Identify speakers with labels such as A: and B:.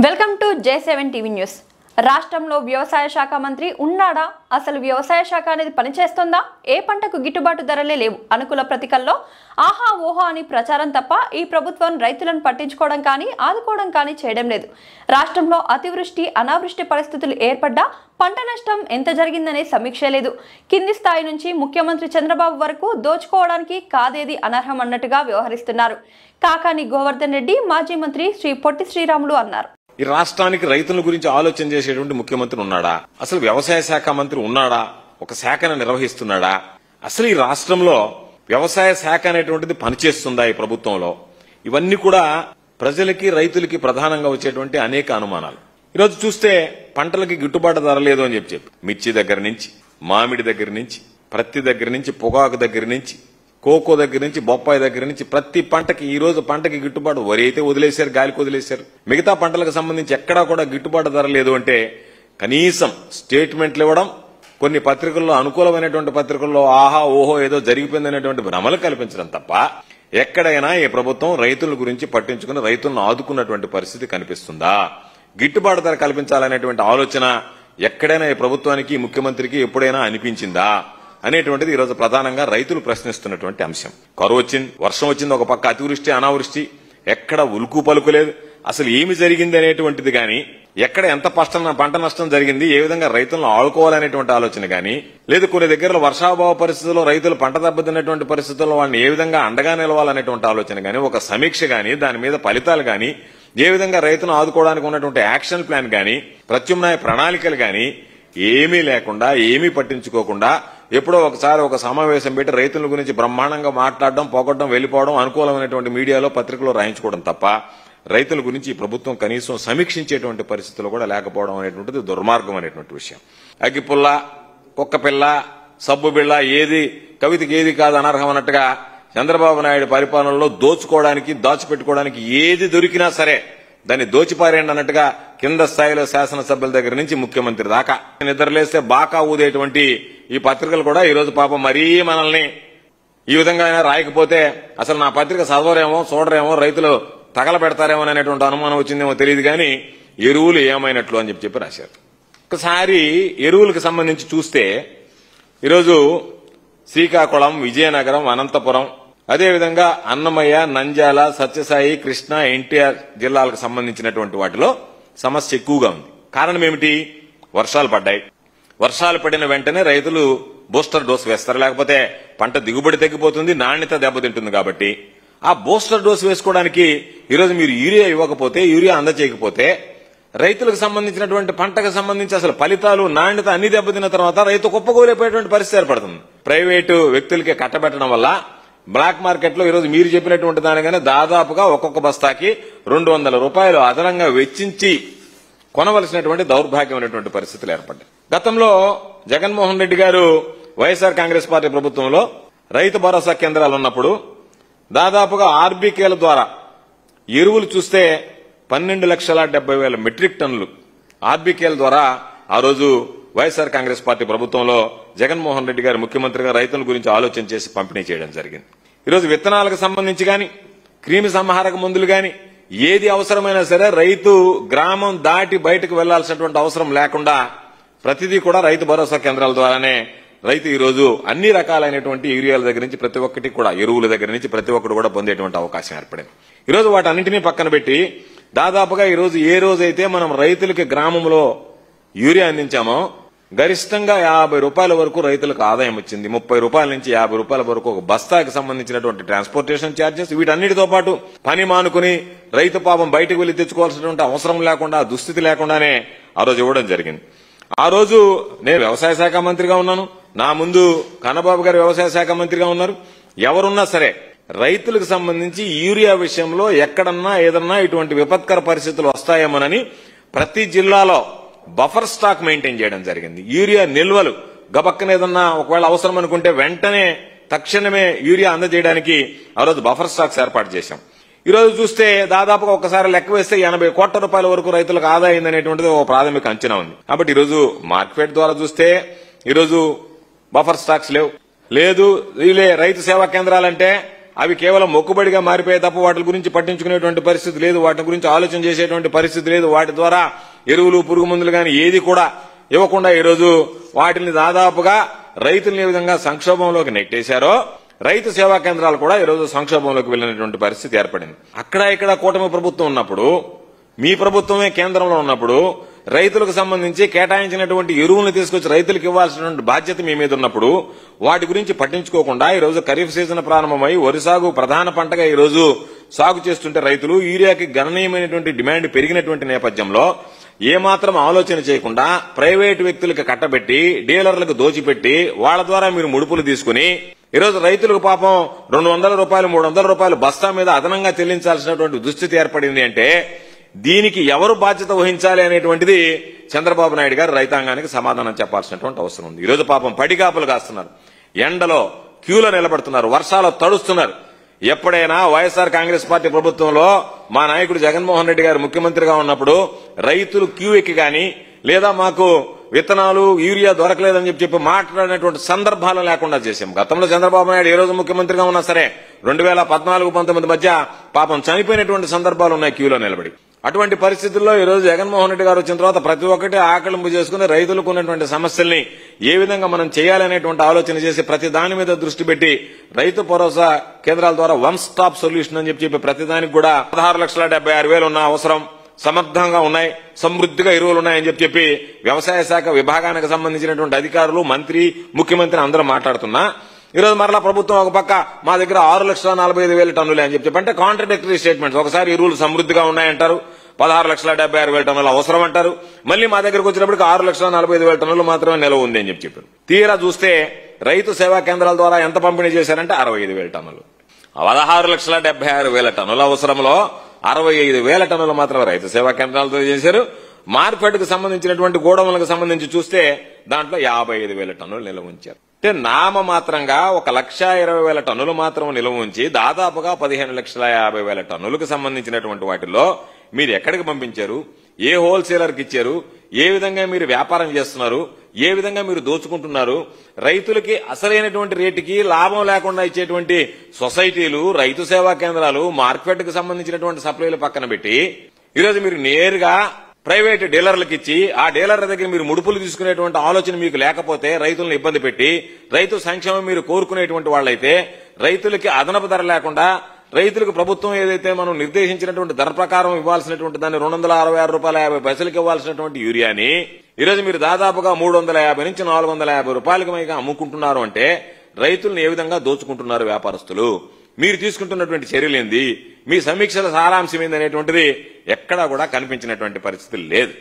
A: Welcome to J7 TV news. రాష్ట్రంలో వ్యవసాయ శాఖ మంత్రి ఉన్నాడా? అసలు వ్యవసాయ శాఖ అనేది పనిచేస్తుందా? ఏ పంటకు గిట్టుబాటు ధరలే లేవు. అనుకూల ప్రతికల్లో ఆహా ఓహో అని ప్రచారం తప్ప ఈ ప్రభుత్వం రైతులను పట్టించుకోవడం కానీ ఆదుకోవడం కానీ చేయడం లేదు. రాష్ట్రంలో అతివృష్టి అనావృష్టి పరిస్థితులు ఏర్పడ్డా పంట నష్టం ఎంత జరిగిందనే సమీక్ష లేదు. కింది స్థాయి నుంచి ముఖ్యమంత్రి చంద్రబాబు వరకు దోచుకోవడానికి కాదేది అనర్హం అన్నట్టుగా వ్యవహరిస్తున్నారు. కాకాని గోవర్ధన్ రెడ్డి మాజీ మంత్రి శ్రీ పొట్టి శ్రీరాములు అన్నారు.
B: ఈ రాష్ట్రానికి రైతుల గురించి ఆలోచన చేసేటువంటి ముఖ్యమంత్రి ఉన్నాడా? అసలు వ్యవసాయ శాఖ మంత్రి ఉన్నాడా? ఒక శాఖను నిర్వహిస్తున్నాడా? అసలు ఈ రాష్ట్రంలో వ్యవసాయ శాఖ అనేటువంటిది పనిచేస్తుందా ఈ ప్రభుత్వంలో? ఇవన్నీ కూడా ప్రజలకి రైతులకి ప్రధానంగా వచ్చేటువంటి అనేక అనుమానాలు. ఈరోజు చూస్తే పంటలకి గిట్టుబాటు ధర లేదు అని చెప్పి మిర్చి దగ్గర నుంచి, మామిడి దగ్గర నుంచి, ప్రత్తి దగ్గర నుంచి, పొగాకు దగ్గర నుంచి, కోకో దగ్గర నుంచి, బొప్పాయి దగ్గర నుంచి ప్రతి పంటకి ఈ రోజు పంటకి గిట్టుబాటు, వరి అయితే వదిలేశారు, గాలికి వదిలేశారు. మిగతా పంటలకు సంబంధించి ఎక్కడా కూడా గిట్టుబాటు ధర లేదు అంటే కనీసం స్టేట్మెంట్లు ఇవ్వడం, కొన్ని పత్రికల్లో అనుకూలమైనటువంటి పత్రికల్లో ఆహా ఓహో ఏదో జరిగిపోయిందనేటువంటి భ్రమలు కల్పించడం తప్ప ఎక్కడైనా ఈ ప్రభుత్వం రైతుల గురించి పట్టించుకుని రైతులను ఆదుకున్నటువంటి పరిస్థితి కనిపిస్తుందా? గిట్టుబాటు ధర కల్పించాలనేటువంటి ఆలోచన ఎక్కడైనా ఈ ప్రభుత్వానికి ముఖ్యమంత్రికి ఎప్పుడైనా అనిపించిందా అనేటువంటిది ఈరోజు ప్రధానంగా రైతులు ప్రశ్నిస్తున్నటువంటి అంశం. కరువు వచ్చింది, వర్షం వచ్చింది, ఒక పక్క అతివృష్టి అనావృష్టి, ఎక్కడ ఉలుకు పలుకు లేదు. అసలు ఏమి జరిగింది అనేటువంటిది గాని, ఎక్కడ ఎంత పంట నష్టం జరిగింది, ఏ విధంగా రైతులను ఆడుకోవాలనేటువంటి ఆలోచన గాని లేదు, కొన్ని దగ్గర వర్షాభావ పరిస్థితుల్లో రైతులు పంట దెబ్బతిన్నటువంటి పరిస్థితుల్లో వాళ్ళని ఏ విధంగా అండగా నిలవాలనేటువంటి ఆలోచన గాని, ఒక సమీక్ష గాని, దాని మీద ఫలితాలు గాని, ఏ విధంగా రైతును ఆదుకోవడానికి ఉన్నటువంటి యాక్షన్ ప్లాన్ గాని, ప్రత్యామ్నాయ ప్రణాళికలు గాని ఏమీ లేకుండా, ఏమీ పట్టించుకోకుండా ఎప్పుడో ఒకసారి ఒక సమావేశం పెట్టి రైతుల గురించి బ్రహ్మాండంగా మాట్లాడడం, పోగొట్టడం, వెళ్లిపోవడం, అనుకూలమైనటువంటి మీడియాలో పత్రికలో రాయించుకోవడం తప్ప రైతుల గురించి ఈ ప్రభుత్వం కనీసం సమీక్షించేటువంటి పరిస్థితులు కూడా లేకపోవడం అనేటువంటిది దుర్మార్గం అనేటువంటి విషయం. అగ్గిపుల్ల, కుక్కపిల్ల, సబ్బు బిళ్ళ, ఏది కవితకి ఏది కాదు అనర్హం అన్నట్టుగా చంద్రబాబు నాయుడు పరిపాలనలో దోచుకోవడానికి, దాచిపెట్టుకోవడానికి ఏది దొరికినా సరే దాన్ని దోచిపారేయండి అన్నట్టుగా కింద స్థాయిలో శాసనసభ్యుల దగ్గర నుంచి ముఖ్యమంత్రి దాకా నిద్రలేస్తే బాకా ఊదేటువంటి ఈ పత్రికలు కూడా ఈ రోజు పాపం మరీ మనల్ని ఈ విధంగా రాయకపోతే అసలు నా పత్రిక చదవరేమో, చూడరేమో, రైతులు తగలబెడతారేమో అనేటువంటి అనుమానం వచ్చిందేమో తెలియదు కానీ ఎరువులు ఏమైనట్లు అని చెప్పి రాశారు. ఒకసారి ఎరువులకు సంబంధించి చూస్తే ఈరోజు శ్రీకాకుళం, విజయనగరం, అనంతపురం, అదేవిధంగా అన్నమయ్య, నంద్యాల, సత్యసాయి, కృష్ణా, ఎన్టీఆర్ జిల్లాలకు సంబంధించినటువంటి వాటిలో సమస్య ఎక్కువగా ఉంది. కారణం ఏమిటి? వర్షాలు పడ్డాయి. వర్షాలు పడిన వెంటనే రైతులు బూస్టర్ డోస్ వేస్తారు, లేకపోతే పంట దిగుబడి తగ్గిపోతుంది, నాణ్యత దెబ్బతింటుంది. కాబట్టి ఆ బూస్టర్ డోస్ వేసుకోవడానికి ఈరోజు మీరు యూరియా ఇవ్వకపోతే, యూరియా అందచేయకపోతే రైతులకు సంబంధించినటువంటి పంటకు సంబంధించి అసలు ఫలితాలు, నాణ్యత అన్ని దెబ్బతిన్న తర్వాత రైతు కుప్పకూలిపోయేటువంటి పరిస్థితి ఏర్పడుతుంది. ప్రైవేటు వ్యక్తులకే కట్టబెట్టడం వల్ల బ్లాక్ మార్కెట్ లో ఈరోజు మీరు చెప్పినటువంటి దానిగానే దాదాపుగా ఒక్కొక్క బస్తాకి 200 రూపాయలు అదనంగా వెచ్చించి కొనవలసినటువంటి దౌర్భాగ్యమైనటువంటి పరిస్థితులు ఏర్పడ్డాయి. గతంలో జగన్మోహన్ రెడ్డి గారు వైఎస్ఆర్ కాంగ్రెస్ పార్టీ ప్రభుత్వంలో రైతు భరోసా కేంద్రాలు ఉన్నప్పుడు దాదాపుగా ఆర్బీకేల ద్వారా ఎరువులు చూస్తే 12,70,000 మెట్రిక్ టన్నులు ఆర్బీకేల ద్వారా ఆ రోజు వైఎస్ఆర్ కాంగ్రెస్ పార్టీ ప్రభుత్వంలో జగన్మోహన్ రెడ్డి గారు ముఖ్యమంత్రిగా రైతుల గురించి ఆలోచన చేసి పంపిణీ చేయడం జరిగింది. ఈరోజు విత్తనాలకు సంబంధించి గాని, క్రిమి సంహారక మందులు గాని, ఏది అవసరమైనా సరే రైతు గ్రామం దాటి బయటకు వెళ్లాల్సినటువంటి అవసరం లేకుండా ప్రతిదీ కూడా రైతు భరోసా కేంద్రాల ద్వారానే రైతు ఈ రోజు అన్ని రకాలైనటువంటి యూరియాల దగ్గర నుంచి ప్రతి ఒక్కటి కూడా, ఎరువుల దగ్గర నుంచి ప్రతి ఒక్కటి కూడా పొందేటువంటి అవకాశం ఏర్పడింది. ఈరోజు వాటన్నింటినీ పక్కన పెట్టి దాదాపుగా ఈరోజు ఏ రోజైతే మనం రైతులకి గ్రామంలో యూరియా అందించామో గరిష్టంగా 50 రూపాయల వరకు రైతులకు ఆదాయం వచ్చింది. 30 రూపాయల నుంచి 50 రూపాయల వరకు ఒక బస్తాకి సంబంధించినటువంటి ట్రాన్స్పోర్టేషన్ ఛార్జెస్, వీటన్నిటితో పాటు పని మానుకుని రైతు పాపం బయటకు వెళ్లి తెచ్చుకోవాల్సినటువంటి అవసరం లేకుండా, దుస్థితి లేకుండానే ఆ రోజు ఇవ్వడం జరిగింది. ఆ రోజు నేను వ్యవసాయ శాఖ మంత్రిగా ఉన్నాను, నా ముందు కన్నబాబు గారు వ్యవసాయ శాఖ మంత్రిగా ఉన్నారు. ఎవరున్నా సరే రైతులకు సంబంధించి యూరియా విషయంలో ఎక్కడన్నా ఏదన్నా ఇటువంటి విపత్కర పరిస్థితులు వస్తాయేమోనని ప్రతి జిల్లాలో బఫర్ స్టాక్ మెయింటైన్ చేయడం జరిగింది. యూరియా నిల్వలు గబక్కన ఏదన్నా ఒకవేళ అవసరం అనుకుంటే వెంటనే తక్షణమే యూరియా అందజేయడానికి ఆ రోజు బఫర్ స్టాక్స్ ఏర్పాటు చేశాం. ఈ రోజు చూస్తే దాదాపుగా ఒకసారి లెక్క వేస్తే 80 కోట్ల రూపాయల వరకు రైతులకు ఆదా అయిందనేటువంటిది ఒక ప్రాథమిక అంచనా ఉంది. కాబట్టి ఈరోజు మార్కెట్ ద్వారా చూస్తే ఈరోజు బఫర్ స్టాక్స్ లేవు. లేదు రైతు సేవా కేంద్రాలంటే అవి కేవలం మొక్కుబడిగా మారిపోయే తప్ప వాటి గురించి పట్టించుకునేటువంటి పరిస్థితి లేదు, వాటి గురించి ఆలోచన చేసేటువంటి పరిస్థితి లేదు. వాటి ద్వారా ఎరువులు, పురుగు మందులు గాని ఏది కూడా ఇవ్వకుండా ఈరోజు వాటిని దాదాపుగా రైతులను ఏ విధంగా సంక్షోభంలోకి నెట్టేశారో రైతు సేవా కేంద్రాలు కూడా ఈరోజు సంక్షోభంలోకి వెళ్లినటువంటి పరిస్థితి ఏర్పడింది. అక్కడ ఇక్కడ కూటమి ప్రభుత్వం ఉన్నప్పుడు, మీ ప్రభుత్వమే కేంద్రంలో ఉన్నప్పుడు రైతులకు సంబంధించి కేటాయించినటువంటి ఎరువులను తీసుకొచ్చి రైతులకు ఇవ్వాల్సినటువంటి బాధ్యత మీ మీద ఉన్నప్పుడు వాటి గురించి పట్టించుకోకుండా ఈరోజు ఖరీఫ్ సీజన్ ప్రారంభమై వరి సాగు ప్రధాన పంటగా ఈరోజు సాగు చేస్తుంటే రైతులు యూరియాకి గణనీయమైనటువంటి డిమాండ్ పెరిగినటువంటి నేపథ్యంలో ఏమాత్రం ఆలోచన చేయకుండా ప్రైవేటు వ్యక్తులకు కట్టబెట్టి డీలర్లకు దోచిపెట్టి వాళ్ల ద్వారా మీరు ముడుపులు తీసుకుని ఈరోజు రైతులకు పాపం 200 రూపాయలు 300 రూపాయలు బస్తా మీద అదనంగా చెల్లించాల్సినటువంటి దుస్థితి ఏర్పడింది అంటే దీనికి ఎవరు బాధ్యత వహించాలి అనేటువంటిది చంద్రబాబు నాయుడు గారు రైతాంగానికి సమాధానం చెప్పాల్సినటువంటి అవసరం ఉంది. ఈరోజు పాపం పడిగాపులు కాస్తున్నారు, ఎండలో క్యూలో నిలబడుతున్నారు, వర్షాలు తడుస్తున్నారు. ఎప్పుడైనా వైఎస్ఆర్ కాంగ్రెస్ పార్టీ ప్రభుత్వంలో మా నాయకుడు జగన్మోహన్ రెడ్డి గారు ముఖ్యమంత్రిగా ఉన్నప్పుడు రైతులు క్యూ ఎక్కి గాని లేదా మాకు విత్తనాలు యూరియా దొరకలేదని చెప్పి మాట్లాడినటువంటి సందర్భాలు లేకుండా చేశాం. గతంలో చంద్రబాబు నాయుడు ఏ రోజు ముఖ్యమంత్రిగా ఉన్నా సరే 2014-19 మధ్య పాపం చనిపోయినటువంటి సందర్భాలు ఉన్నాయి క్యూలో నిలబడి. అటువంటి పరిస్థితుల్లో ఈ రోజు జగన్మోహన్ రెడ్డి గారు వచ్చిన తర్వాత ప్రతి ఒక్కటి ఆకలింపు చేసుకుని రైతులకు ఉన్నటువంటి సమస్యల్ని ఏ విధంగా మనం చేయాలనేటువంటి ఆలోచన చేసి ప్రతి దాని మీద దృష్టి పెట్టి రైతు భరోసా కేంద్రాల ద్వారా వన్ స్టాప్ సొల్యూషన్ అని చెప్పి ప్రతి దానికి కూడా 16,76,000 ఉన్న అవసరం సమర్థంగా ఉన్నాయి, సమృద్ధిగా ఎరువులు ఉన్నాయని చెప్పి వ్యవసాయ శాఖ విభాగానికి సంబంధించినటువంటి అధికారులు, మంత్రి, ముఖ్యమంత్రి అందరూ మాట్లాడుతున్నా ఈరోజు మరలా ప్రభుత్వం ఒక పక్క మా దగ్గర 6,45,000 టన్నులే అని చెప్పి అంటే కాంట్రడిక్టరీ స్టేట్మెంట్స్. ఒకసారి ఎరువులు సమృద్ధిగా ఉన్నాయంటారు, 16,76,000 టన్నులు అవసరం అంటారు, మళ్ళీ మా దగ్గరకు వచ్చినప్పటికి 6,45,000 టన్నులు మాత్రమే నిల్వ ఉంది అని చెప్పారు. తీరా చూస్తే రైతు సేవా కేంద్రాల ద్వారా ఎంత పంపిణీ చేశారంటే 65,000 టన్నులు. 16,76,000 టన్నుల అవసరంలో 65,000 టన్నులు మాత్రం రైతు సేవా కేంద్రాలతో చేశారు. మార్కెట్ కు సంబంధించినటువంటి గోడౌన్లకు సంబంధించి చూస్తే దాంట్లో 55,000 టన్నులు నిల్వ ఉంచారు. అంటే నామమాత్రంగా 1,20,000 టన్నులు మాత్రం నిల్వ ఉంచి దాదాపుగా 15,50,000 టన్నులకు సంబంధించినటువంటి వాటిలో మీరు ఎక్కడికి పంపించారు, ఏ హోల్సేలర్ కి ఇచ్చారు, ఏ విధంగా మీరు వ్యాపారం చేస్తున్నారు, ఏ విధంగా మీరు దోచుకుంటున్నారు, రైతులకి అసలైనటువంటి రేటుకి లాభం లేకుండా ఇచ్చేటువంటి సొసైటీలు, రైతు సేవా కేంద్రాలు, మార్కెట్ కు సంబంధించినటువంటి సప్లైలు పక్కన పెట్టి ఈరోజు మీరు నేరుగా ప్రైవేట్ డీలర్లకు ఇచ్చి ఆ డీలర్ల దగ్గర మీరు ముడుపులు తీసుకునేటువంటి ఆలోచన మీకు లేకపోతే రైతులను ఇబ్బంది పెట్టి రైతు సంక్షేమం మీరు కోరుకునేటువంటి వాళ్ళైతే రైతులకి అదనపు ధర లేకుండా రైతులకు ప్రభుత్వం ఏదైతే మనం నిర్దేశించినటువంటి ధర ప్రకారం ఇవ్వాల్సినటువంటి దాన్ని 266.50 రూపాయలకి ఇవ్వాల్సినటువంటి యూరియాని ఈరోజు మీరు దాదాపుగా 350 నుంచి 450 రూపాయలకి పైగా అమ్ముకుంటున్నారు అంటే రైతులను ఏ విధంగా దోచుకుంటున్నారు వ్యాపారస్తులు, మీరు తీసుకుంటున్నటువంటి చర్యలు ఏంది, మీ సమీక్షల సారాంశం ఏంది అనేటువంటిది ఎక్కడా కూడా కనిపించినటువంటి పరిస్థితి లేదు.